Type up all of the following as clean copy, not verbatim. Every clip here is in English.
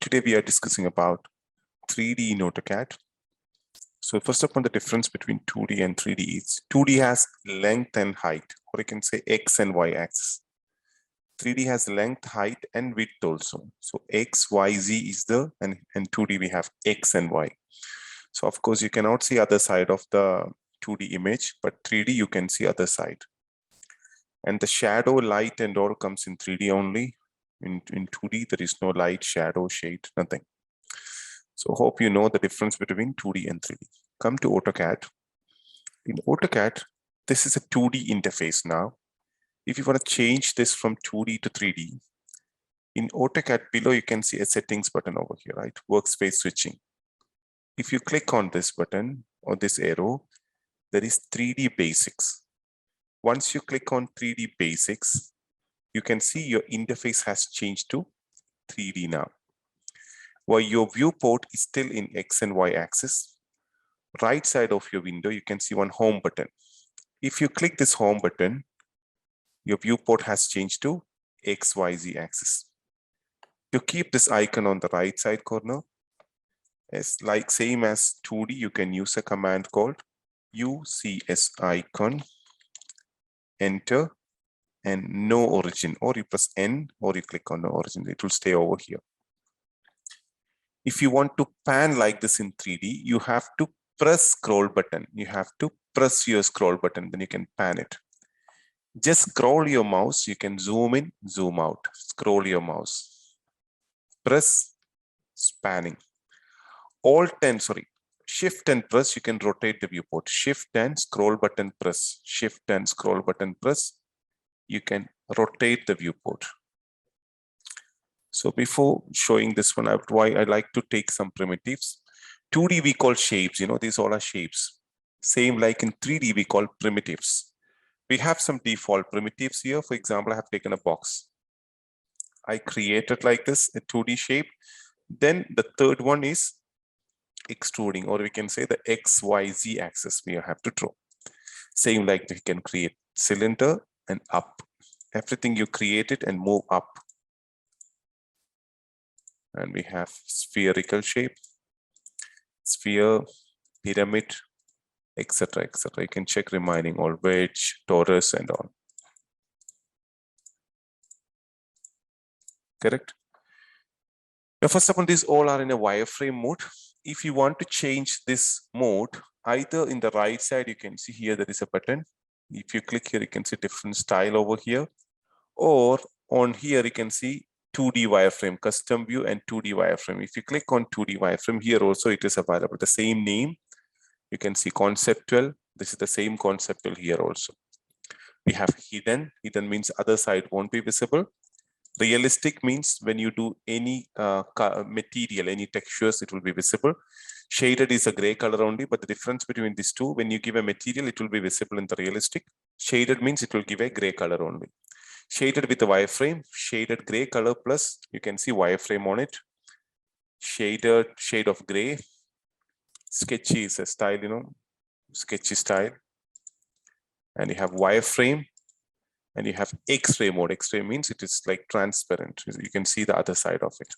Today we are discussing about 3D in AutoCAD. So first of all, the difference between 2D and 3D is 2D has length and height, or you can say X and Y axis. 3D has length, height, and width also. So X, Y, Z is the, and 2D we have X and Y. So of course you cannot see other side of the 2D image, but 3D you can see other side. And the shadow, light, and all comes in 3D only. In 2D, there is no light, shadow, shade, nothing. So hope you know the difference between 2D and 3D. Come to AutoCAD. In AutoCAD, this is a 2D interface now. If you want to change this from 2D to 3D, in AutoCAD below, you can see a settings button over here, right? Workspace switching. If you click on this button or this arrow, there is 3D basics. Once you click on 3D basics, you can see your interface has changed to 3D now. While your viewport is still in X and Y axis, right side of your window, you can see one home button. If you click this home button, your viewport has changed to XYZ axis. To keep this icon on the right side corner, it's like same as 2D, you can use a command called UCS icon, enter, and no origin, or you press N or you click on the origin, it will stay over here. If you want to pan like this in 3D, you have to press scroll button. You have to press your scroll button, then you can pan it. Just scroll your mouse, you can zoom in, zoom out. Scroll your mouse. Press, spanning. Shift and press, you can rotate the viewport. Shift and scroll button press. Shift and scroll button press. You can rotate the viewport. So before showing this one out, why I like to take some primitives. 2D we call shapes, these all are shapes. Same like in 3D we call primitives. We have some default primitives here. For example, I have taken a box. I created like this, a 2D shape. Then the third one is extruding, or we can say the XYZ axis we have to draw. Same like we can create cylinder and up. Everything you create it and move up. And we have spherical shape, sphere, pyramid, etc., etc. You can check remaining all wedge, torus, and all. Correct? Now, first of all, these all are in a wireframe mode. If you want to change this mode, either in the right side, you can see here there is a button. If you click here, you can see different style over here. Or on here, you can see 2D wireframe, custom view, and 2D wireframe. If you click on 2D wireframe, here also it is available. The same name. You can see conceptual. This is the same conceptual here also. We have hidden. Hidden means other side won't be visible. Realistic means when you do any material, any textures, it will be visible. Shaded is a gray color only, but the difference between these two, when you give a material, it will be visible in the realistic. Shaded means it will give a gray color only. Shaded with the wireframe, shaded gray color plus, you can see wireframe on it. Shaded shade of gray. Sketchy is a style, sketchy style. And you have wireframe. And you have X-ray mode. X-ray means it is like transparent. You can see the other side of it.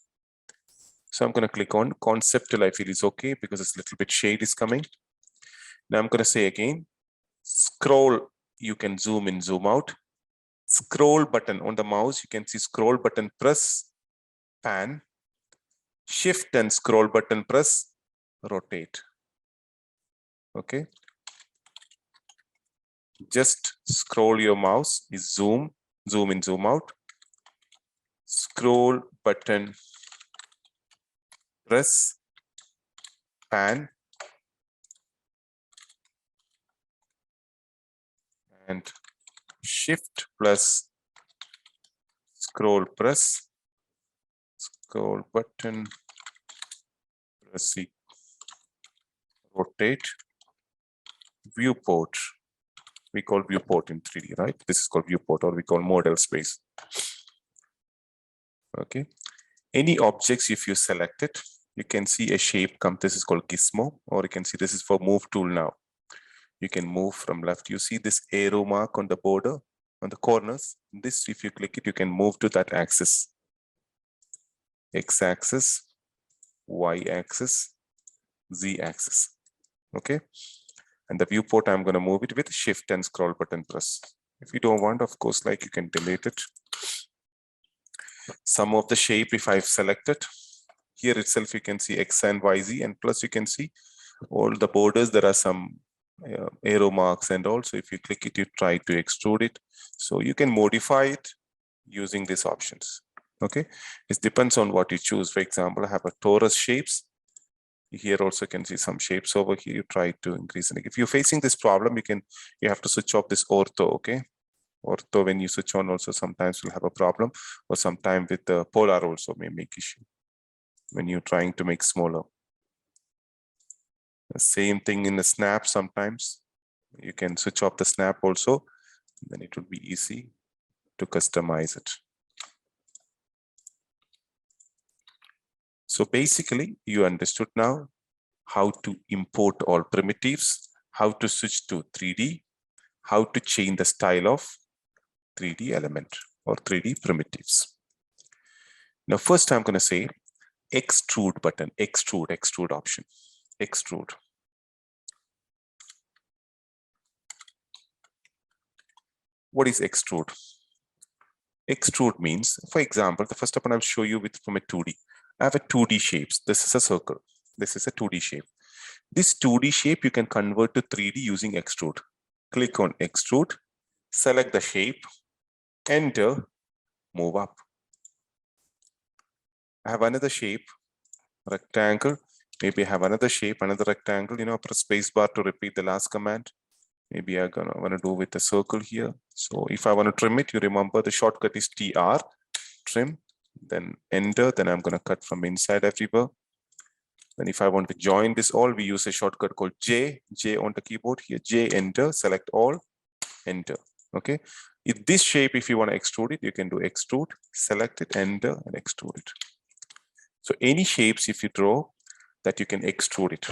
So I'm going to click on conceptual. I feel is okay because it's a little bit shade is coming. Now I'm going to say again, scroll. You can zoom in, zoom out. Scroll button on the mouse. You can see scroll button press, pan. Shift and scroll button press, rotate. Okay. Just scroll your mouse is zoom, zoom in, zoom out. Scroll button, press, pan, and shift plus scroll press, scroll button, press, rotate, viewport. We call viewport in 3D, right? This is called viewport, or we call model space. Okay. Any objects, if you select it, you can see a shape come. This is called gizmo, or you can see this is for move tool now. You can move from left. You see this arrow mark on the border, on the corners. This, if you click it, you can move to that axis. X-axis, y-axis, z-axis. Okay. And the viewport, I'm going to move it with shift and scroll button press. If you don't want, of course, like you can delete it. Some of the shape, if I've selected, here itself, you can see X and YZ, and plus you can see all the borders. There are some arrow marks, and also if you click it, you try to extrude it. So you can modify it using these options. Okay, it depends on what you choose. For example, I have a torus shapes. Here also you can see some shapes over here. You try to increase it. If you're facing this problem, you have to switch off this ortho. Okay, ortho, when you switch on, also sometimes you'll have a problem, or sometimes with the polar also may make issue when you're trying to make smaller. The same thing in the snap. Sometimes you can switch off the snap also, then it would be easy to customize it. So basically, you understood now how to import all primitives, how to switch to 3D, how to change the style of 3D element or 3D primitives. Now, first I'm going to say extrude button, extrude option, extrude. What is extrude? Extrude means, for example, the first one I'll show you with from a 2D. I have a 2D shapes. This is a circle. This is a 2D shape. This 2D shape you can convert to 3D using extrude. Click on extrude, select the shape, enter, move up. I have another shape, rectangle. Maybe I have another shape, another rectangle. Press space bar to repeat the last command. Maybe I'm gonna do with a circle here. So if I want to trim it, you remember the shortcut is TR, trim, then enter, then I'm gonna cut from inside everywhere. Then if I want to join this all, we use a shortcut called J on the keyboard here, J, enter, select all, enter. Okay. If this shape, if you want to extrude it, you can do extrude, select it, enter, and extrude it. So any shapes if you draw that you can extrude it.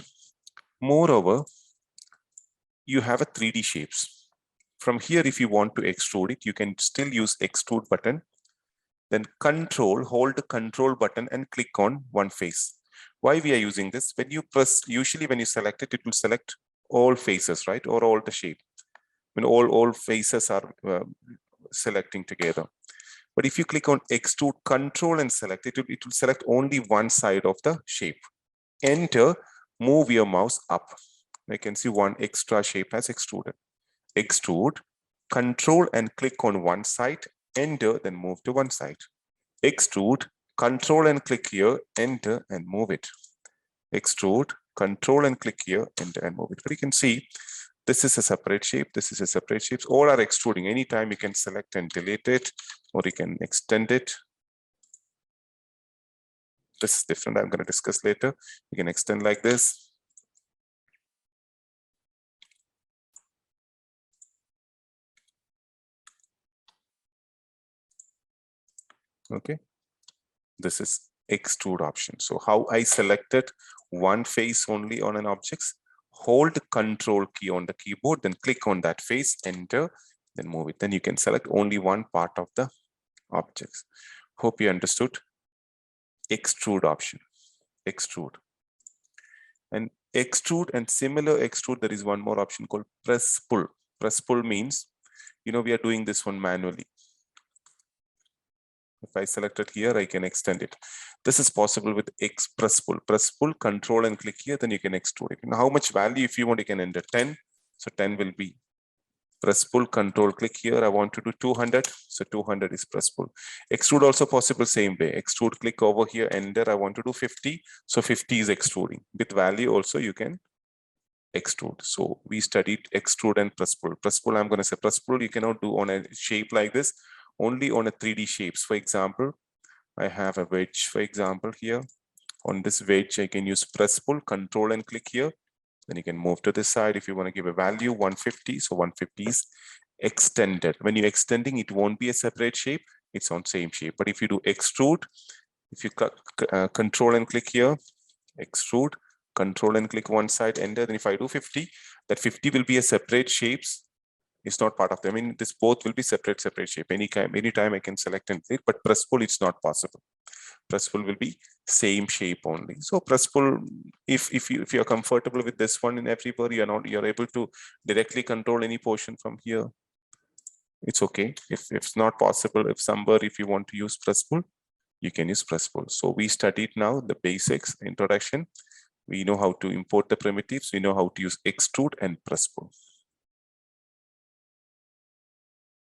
Moreover, you have a 3D shapes. From here, if you want to extrude it, you can still use extrude button. Then hold the control button and click on one face. Why we are using this? When you press, usually when you select it, it will select all faces, right? Or all the shape. When all faces are selecting together. But if you click on extrude control and select it, it will select only one side of the shape. Enter, move your mouse up. You can see one extra shape has extruded. Extrude, control and click on one side, enter, then move to one side. Extrude, control and click here, enter and move it. Extrude, control and click here, enter and move it. But you can see this is a separate shape, this is a separate shape. All are extruding. Anytime you can select and delete it, or you can extend it. This is different. I'm going to discuss later. You can extend like this. Okay. This is extrude option. So how I selected one face only on an object, hold the control key on the keyboard, then click on that face, enter, then move it. Then you can select only one part of the objects. Hope you understood. Extrude option, extrude. And extrude and similar extrude, there is one more option called press pull. Press pull means, we are doing this one manually. If I select it here, I can extend it. This is possible with press pull. Press pull, control and click here, then you can extrude it. Now, how much value if you want, you can enter 10. So 10 will be press pull, control, click here. I want to do 200. So 200 is press pull. Extrude also possible same way. Extrude, click over here, enter. I want to do 50. So 50 is extruding. With value also you can extrude. So we studied extrude and press pull. Press pull, I'm going to say press pull, you cannot do on a shape like this. Only on a 3D shapes. For example, I have a wedge. For example, here on this wedge, I can use press pull, control and click here. Then you can move to this side. If you want to give a value 150, so 150 is extended. When you're extending, it won't be a separate shape. It's on same shape. But if you do extrude, if you control and click here, extrude, control and click one side, enter. Then if I do 50, that 50 will be a separate shapes. It's not part of them. I mean, this both will be separate shape. Anytime I can select and click, but press pull, it's not possible. Presspull will be same shape only. So Presspull, if you're comfortable with this one in everywhere, you're able to directly control any portion from here. It's okay. If it's not possible, if you want to use Presspull, you can use Presspull. So we studied now the basics, introduction. We know how to import the primitives. We know how to use Extrude and Presspull.